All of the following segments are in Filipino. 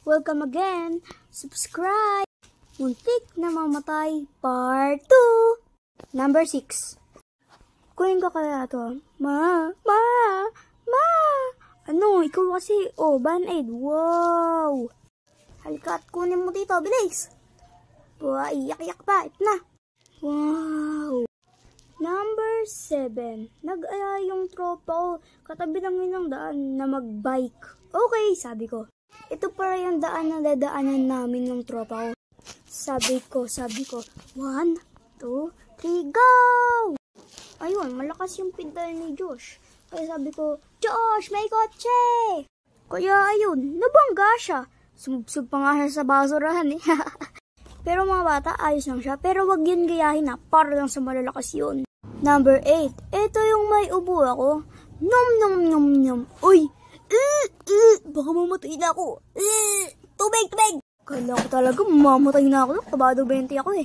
Welcome again. Subscribe. Muntik na mamatay. Part 2. Number 6. Kunin ko kaya to. Ma. Ano, ikaw kasi. Oh, Band-Aid. Wow. Halika at kunin mo dito. Bilis. Wow, iyak-iyak pa. Ito na. Wow. Number 7. Nag-aya yung tropa ko. Katabi lang yun ng daan na mag-bike. Okay, sabi ko. Ito para yung daan na dadaanan namin ng tropa ko. Sabi ko. 1, 2, 3, go! Ayun, malakas yung pedal ni Josh. Kaya sabi ko, Josh, may kotse! Kaya ayun, nabangga siya. Sumubsob pa nga siya sa basurahan eh. Pero mga bata, ayos lang siya. Pero wag yun gayahin na, para lang sa malalakas yun. Number 8. Ito yung may ubo ako. Nom. Uy! Baka mamatay na ako. Tubig! Kala ko talaga mamatay na ako. Kabado 20 ako eh.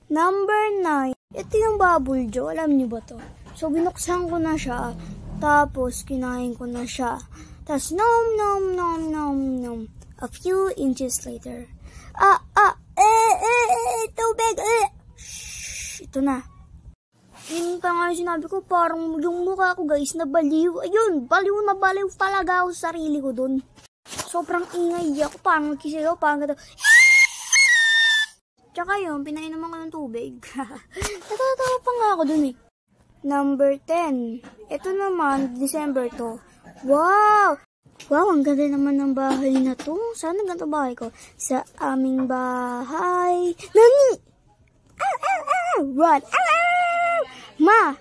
Number 9. Ito yung bubble jaw. Alam niyo ba to? So, binuksan ko na siya. Tapos, kinain ko na siya. Tapos, nom. A few inches later. Tubig! Shhh! Ito na. Yun pa nga yung sinabi ko, parang yung mukha ko guys, nabaliw. Ayun, baliw talaga ako sa sarili ko dun. Sobrang ingay ako, parang magkisigaw, parang gato. Tsaka yun, pinainom ako ng tubig. Natatawa pa nga ako dun eh. Number 10. Ito naman, December to. Wow, ang ganda naman ng bahay na to. Saan ang ganda bahay ko? Sa aming bahay. Nani! Run! Ma!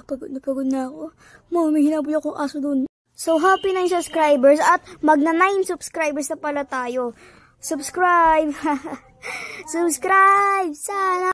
Pagod na ako. May hinaboy akong aso dun. So, happy 9 subscribers at magna 9 subscribers na pala tayo. Subscribe! Subscribe! Sana!